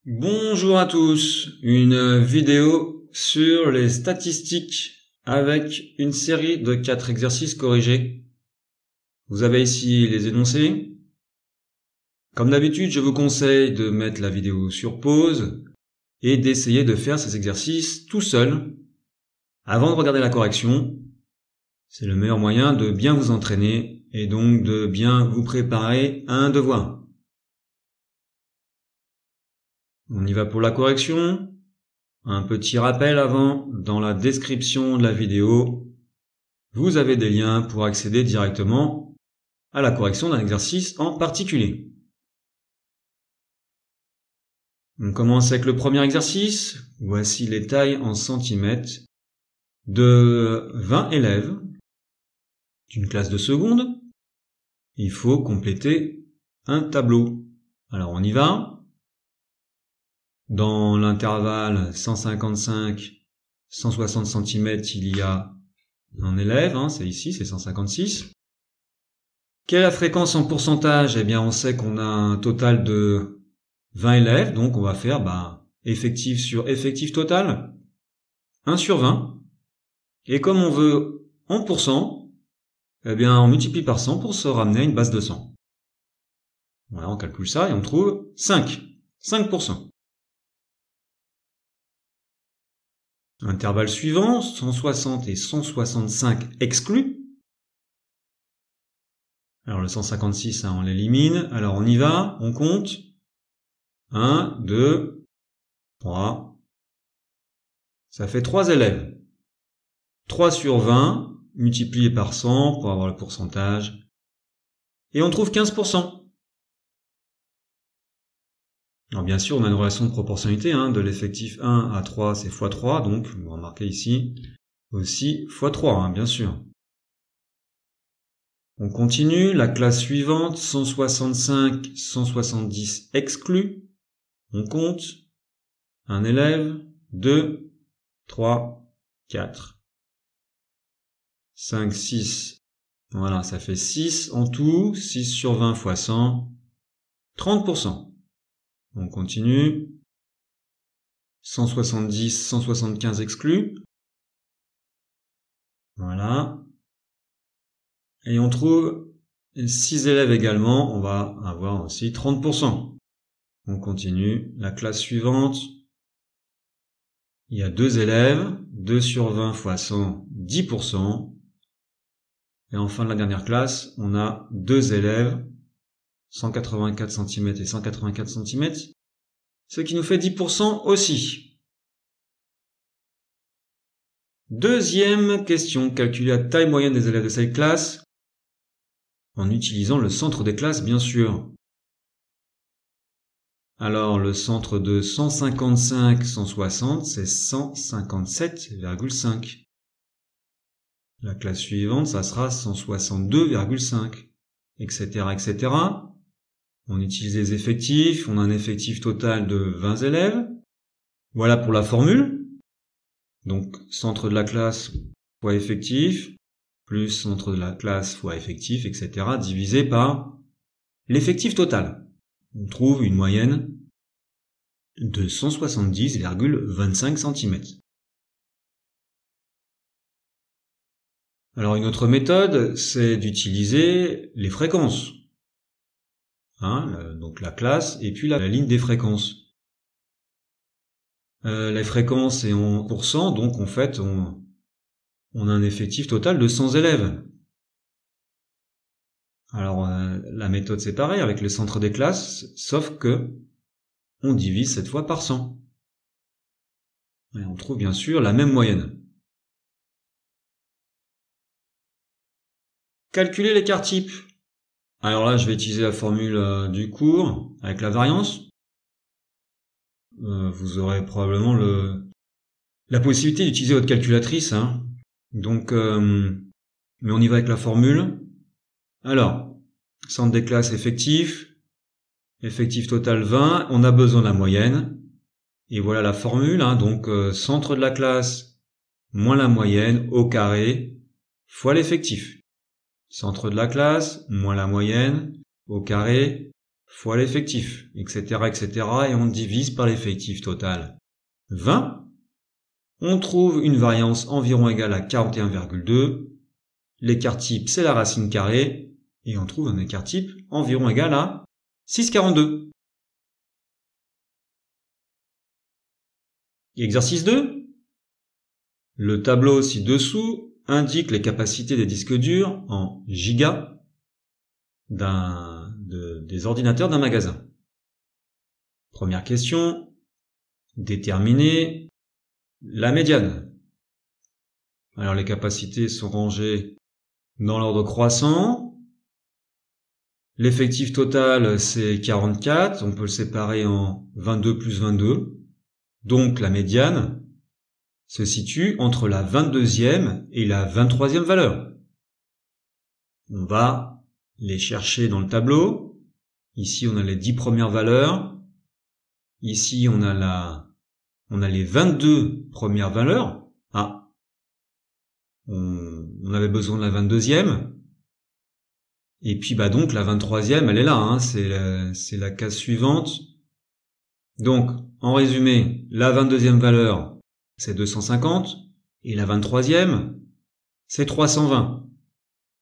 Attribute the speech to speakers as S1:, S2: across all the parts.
S1: Bonjour à tous, une vidéo sur les statistiques avec une série de 4 exercices corrigés. Vous avez ici les énoncés. Comme d'habitude, je vous conseille de mettre la vidéo sur pause et d'essayer de faire ces exercices tout seul avant de regarder la correction. C'est le meilleur moyen de bien vous entraîner et donc de bien vous préparer à un devoir. On y va pour la correction. Un petit rappel avant, dans la description de la vidéo, vous avez des liens pour accéder directement à la correction d'un exercice en particulier. On commence avec le premier exercice. Voici les tailles en centimètres de 20 élèves d'une classe de seconde. Il faut compléter un tableau. Alors on y va. Dans l'intervalle 155-160 cm, il y a un élève, c'est ici, c'est 156. Quelle est la fréquence en pourcentage? Eh bien, on sait qu'on a un total de 20 élèves, donc on va faire effectif sur effectif total, 1 sur 20. Et comme on veut en pourcent, eh bien, on multiplie par 100 pour se ramener à une base de 100. Voilà, on calcule ça et on trouve 5. 5%. Intervalle suivant, 160 et 165 exclus. Alors le 156, on l'élimine. Alors on y va, on compte. 1, 2, 3. Ça fait 3 élèves. 3 sur 20, multiplié par 100 pour avoir le pourcentage. Et on trouve 15%. Alors bien sûr, on a une relation de proportionnalité, de l'effectif 1 à 3, c'est x3, donc vous remarquez ici aussi x3, bien sûr. On continue, la classe suivante, 165, 170 exclus. On compte, un élève, 2, 3, 4, 5, 6. Voilà, ça fait 6 en tout, 6 sur 20 fois 100, 30%. On continue. 170, 175 exclus. Voilà. Et on trouve 6 élèves également. On va avoir aussi 30%. On continue. La classe suivante. Il y a 2 élèves. 2 sur 20 fois 100, 10%. Et en fin de la dernière classe, on a 2 élèves. 184 cm et 184 cm, ce qui nous fait 10% aussi. Deuxième question, calculer la taille moyenne des élèves de cette classe en utilisant le centre des classes, bien sûr. Alors, le centre de 155-160, c'est 157,5. La classe suivante, ça sera 162,5, etc., etc. On utilise les effectifs, on a un effectif total de 20 élèves. Voilà pour la formule. Donc, centre de la classe fois effectif, plus centre de la classe fois effectif, etc., divisé par l'effectif total. On trouve une moyenne de 170,25 cm. Alors, une autre méthode, c'est d'utiliser les fréquences. Donc la classe et puis la ligne des fréquences. Les fréquences c'est en pourcent, donc en fait on a un effectif total de 100 élèves. Alors la méthode c'est pareil avec le centre des classes, sauf que on divise cette fois par 100. Et on trouve bien sûr la même moyenne. Calculer l'écart type. Alors là je vais utiliser la formule du cours avec la variance. Vous aurez probablement la possibilité d'utiliser votre calculatrice, Donc, mais on y va avec la formule. Alors, centre des classes effectif total 20, on a besoin de la moyenne. Et voilà la formule, donc centre de la classe moins la moyenne au carré fois l'effectif. Centre de la classe moins la moyenne au carré fois l'effectif, etc., etc., et on divise par l'effectif total. 20. On trouve une variance environ égale à 41,2. L'écart type, c'est la racine carrée, et on trouve un écart type environ égal à 6,42. Exercice 2. Le tableau ci-dessous indique les capacités des disques durs en gigas des ordinateurs d'un magasin. Première question, déterminer la médiane. Alors les capacités sont rangées dans l'ordre croissant. L'effectif total, c'est 44. On peut le séparer en 22 plus 22. Donc la médiane se situe entre la 22e et la 23e valeur. On va les chercher dans le tableau. Ici, on a les 10 premières valeurs. Ici, on a les 22 premières valeurs. Ah, on avait besoin de la 22e. Et puis, donc, la 23e, elle est là, hein. C'est la case suivante. Donc, en résumé, la 22e valeur, c'est 250. Et la 23e, c'est 320.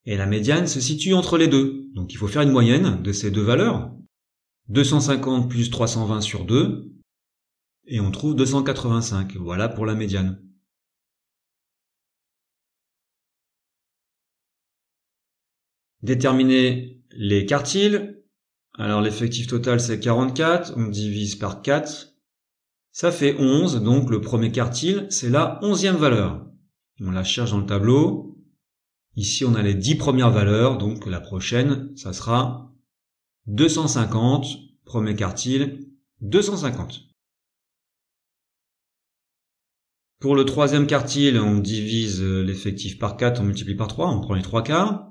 S1: Et la médiane se situe entre les deux. Donc, il faut faire une moyenne de ces deux valeurs. 250 plus 320 sur 2. Et on trouve 285. Voilà pour la médiane. Déterminer les quartiles. Alors l'effectif total c'est 44, on divise par 4. Ça fait 11, donc le premier quartile c'est la 11e valeur. On la cherche dans le tableau. Ici on a les 10 premières valeurs, donc la prochaine ça sera 250, premier quartile, 250. Pour le troisième quartile, on divise l'effectif par 4, on multiplie par 3, on prend les 3 quarts.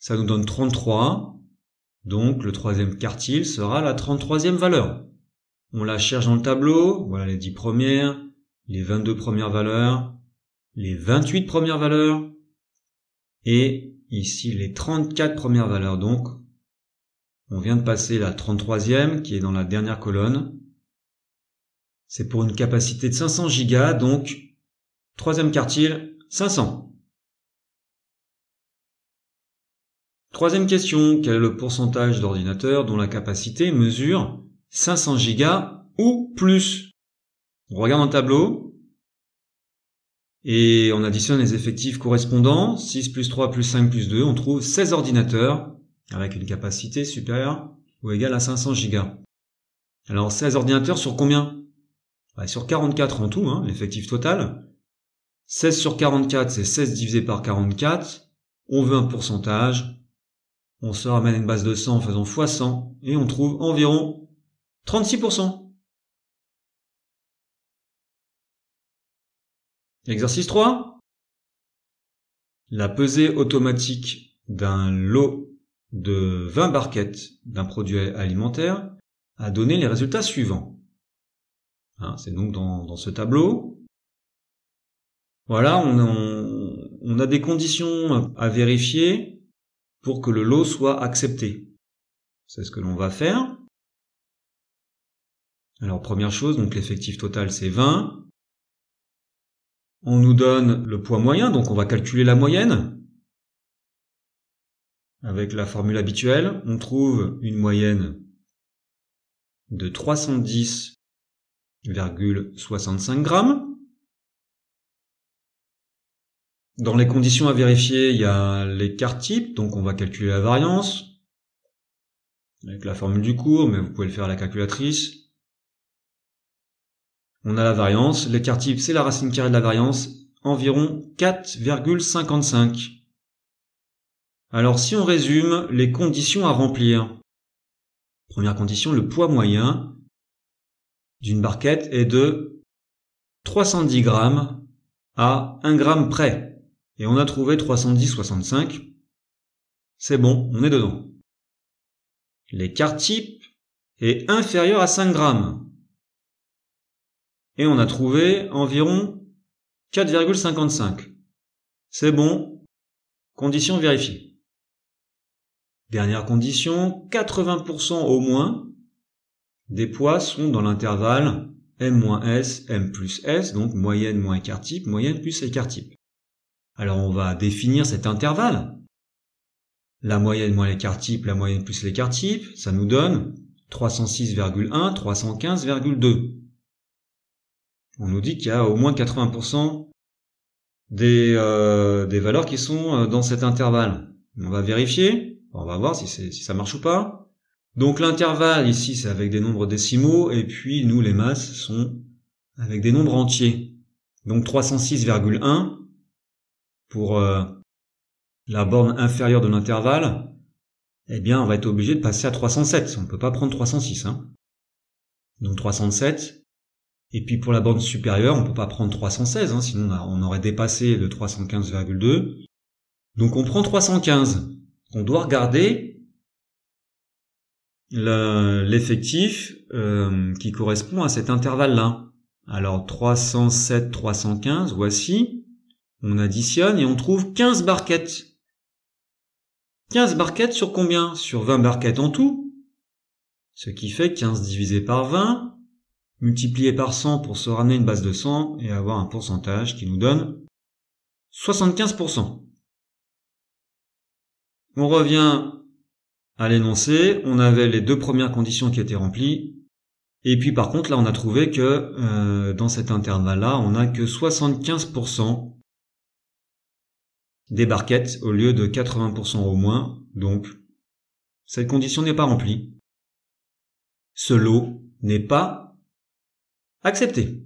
S1: Ça nous donne 33. Donc le troisième quartile sera la 33e valeur. On la cherche dans le tableau. Voilà les 10 premières, les 22 premières valeurs, les 28 premières valeurs et ici les 34 premières valeurs. Donc on vient de passer la 33e qui est dans la dernière colonne. C'est pour une capacité de 500 gigas, donc troisième quartile, 500. Troisième question, quel est le pourcentage d'ordinateurs dont la capacité mesure 500 gigas ou plus? On regarde un tableau et on additionne les effectifs correspondants, 6 plus 3 plus 5 plus 2, on trouve 16 ordinateurs avec une capacité supérieure ou égale à 500 gigas. Alors 16 ordinateurs sur combien? Sur 44 en tout, l'effectif total. 16 sur 44, c'est 16 divisé par 44. On veut un pourcentage. On se ramène à une base de 100 en faisant x 100 et on trouve environ 36%. Exercice 3. La pesée automatique d'un lot de 20 barquettes d'un produit alimentaire a donné les résultats suivants. C'est donc dans ce tableau. Voilà, on a des conditions à vérifier pour que le lot soit accepté. C'est ce que l'on va faire. Alors première chose, donc l'effectif total c'est 20. On nous donne le poids moyen, donc on va calculer la moyenne. Avec la formule habituelle, on trouve une moyenne de 310,65 grammes. Dans les conditions à vérifier, il y a l'écart type, donc on va calculer la variance avec la formule du cours, mais vous pouvez le faire à la calculatrice. On a la variance, l'écart type c'est la racine carrée de la variance, environ 4,55. Alors si on résume les conditions à remplir. Première condition, le poids moyen d'une barquette est de 310 grammes à 1 gramme près. Et on a trouvé 310,65. C'est bon, on est dedans. L'écart type est inférieur à 5 grammes. Et on a trouvé environ 4,55. C'est bon, condition vérifiée. Dernière condition, 80% au moins des poids sont dans l'intervalle m-s, m plus s, donc moyenne moins écart type, moyenne plus écart type. Alors on va définir cet intervalle. La moyenne moins l'écart type, la moyenne plus l'écart type, ça nous donne 306,1, 315,2. On nous dit qu'il y a au moins 80% des valeurs qui sont dans cet intervalle. On va vérifier, on va voir si ça marche ou pas. Donc l'intervalle ici c'est avec des nombres décimaux et puis nous les masses sont avec des nombres entiers. Donc 306,1 pour la borne inférieure de l'intervalle, eh bien on va être obligé de passer à 307. On ne peut pas prendre 306. Donc 307. Et puis pour la borne supérieure, on ne peut pas prendre 316, sinon on aurait dépassé le 315,2. Donc on prend 315. On doit regarder l'effectif qui correspond à cet intervalle-là. Alors 307, 315, voici. On additionne et on trouve 15 barquettes. 15 barquettes sur combien? Sur 20 barquettes en tout. Ce qui fait 15 divisé par 20, multiplié par 100 pour se ramener une base de 100 et avoir un pourcentage qui nous donne 75%. On revient à l'énoncé, on avait les deux premières conditions qui étaient remplies, et puis par contre là on a trouvé que dans cet intervalle-là, on n'a que 75% des barquettes au lieu de 80% au moins, donc cette condition n'est pas remplie. Ce lot n'est pas accepté.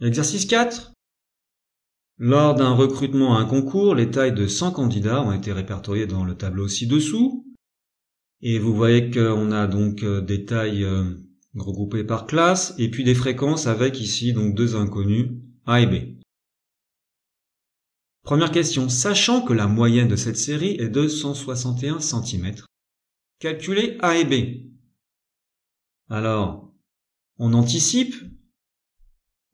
S1: Exercice 4. Lors d'un recrutement à un concours, les tailles de 100 candidats ont été répertoriées dans le tableau ci-dessous. Et vous voyez qu'on a donc des tailles regroupées par classe et puis des fréquences avec ici donc deux inconnus A et B. Première question, sachant que la moyenne de cette série est de 161 cm, calculez A et B. Alors, on anticipe.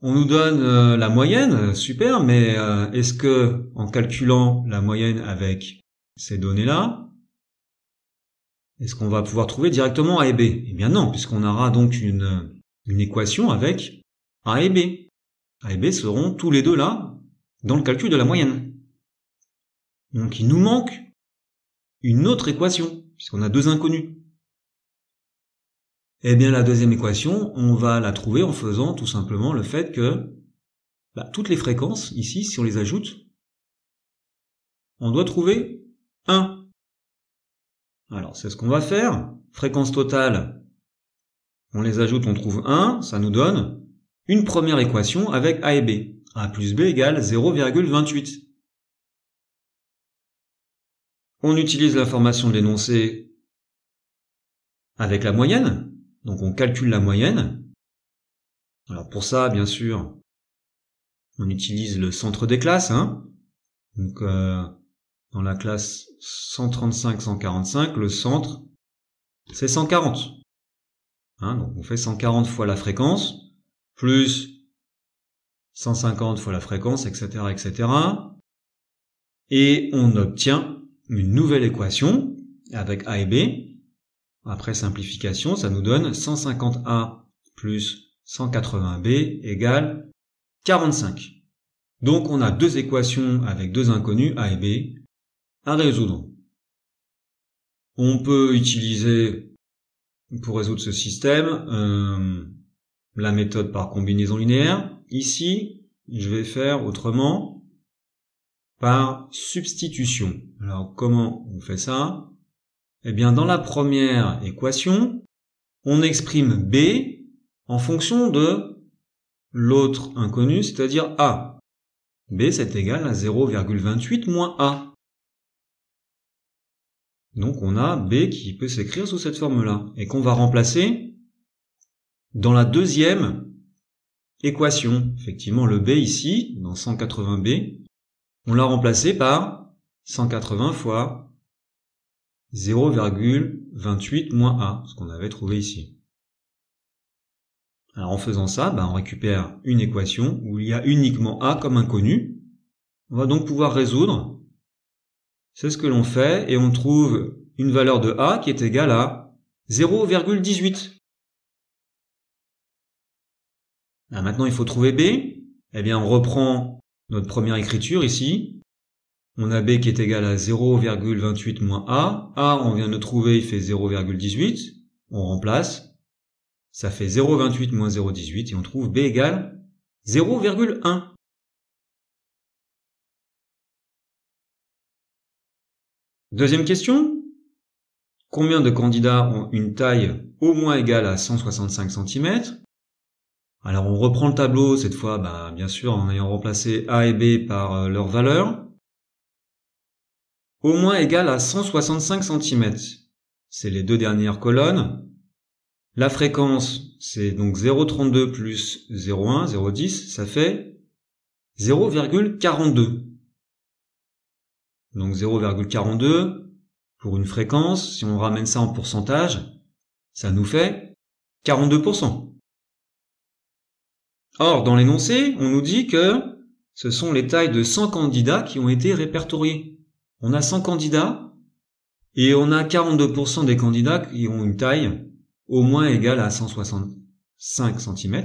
S1: On nous donne la moyenne, super, mais est-ce que, en calculant la moyenne avec ces données-là, est-ce qu'on va pouvoir trouver directement A et B? Eh bien non, puisqu'on aura donc une équation avec A et B. A et B seront tous les deux là, dans le calcul de la moyenne. Donc il nous manque une autre équation, puisqu'on a deux inconnus. Eh bien la deuxième équation, on va la trouver en faisant tout simplement le fait que toutes les fréquences, ici, si on les ajoute, on doit trouver 1. Alors c'est ce qu'on va faire. Fréquence totale, on les ajoute, on trouve 1, ça nous donne une première équation avec A et B. A plus B égale 0,28. On utilise l'information de l'énoncé avec la moyenne. Donc on calcule la moyenne. Alors pour ça, bien sûr, on utilise le centre des classes. Donc dans la classe 135-145, le centre, c'est 140. Donc on fait 140 fois la fréquence, plus 150 fois la fréquence, etc., etc. Et on obtient une nouvelle équation avec A et B. Après simplification, ça nous donne 150A plus 180B égale 45. Donc on a deux équations avec deux inconnus, A et B, à résoudre. On peut utiliser, pour résoudre ce système, la méthode par combinaison linéaire. Ici, je vais faire autrement, par substitution. Alors comment on fait ça ? Eh bien, dans la première équation, on exprime B en fonction de l'autre inconnu, c'est-à-dire A. B, c'est égal à 0,28 moins A. Donc, on a B qui peut s'écrire sous cette forme-là, et qu'on va remplacer dans la deuxième équation. Effectivement, le B ici, dans 180B, on l'a remplacé par 180 fois 0,28 moins A, ce qu'on avait trouvé ici. Alors en faisant ça, on récupère une équation où il y a uniquement A comme inconnu. On va donc pouvoir résoudre C'est ce que l'on fait et on trouve une valeur de A qui est égale à 0,18. Maintenant, il faut trouver B. Eh bien, on reprend notre première écriture ici. On a B qui est égal à 0,28 moins A. A, on vient de trouver, il fait 0,18. On remplace. Ça fait 0,28 moins 0,18 et on trouve B égale 0,1. Deuxième question. Combien de candidats ont une taille au moins égale à 165 cm? Alors on reprend le tableau, cette fois, bien sûr, en ayant remplacé A et B par leur valeur. Au moins égale à 165 cm. C'est les deux dernières colonnes. La fréquence, c'est donc 0,32 plus 0,1, 0,10, ça fait 0,42. Donc 0,42 pour une fréquence, si on ramène ça en pourcentage, ça nous fait 42%. Or, dans l'énoncé, on nous dit que ce sont les tailles de 100 candidats qui ont été répertoriés. On a 100 candidats et on a 42% des candidats qui ont une taille au moins égale à 165 cm.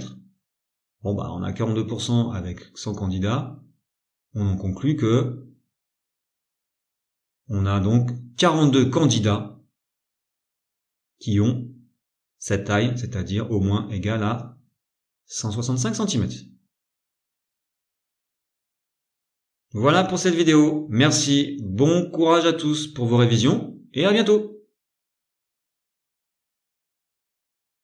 S1: On a 42% avec 100 candidats. On en conclut que on a donc 42 candidats qui ont cette taille, c'est-à-dire au moins égale à 165 cm. Voilà pour cette vidéo. Merci, bon courage à tous pour vos révisions et à bientôt.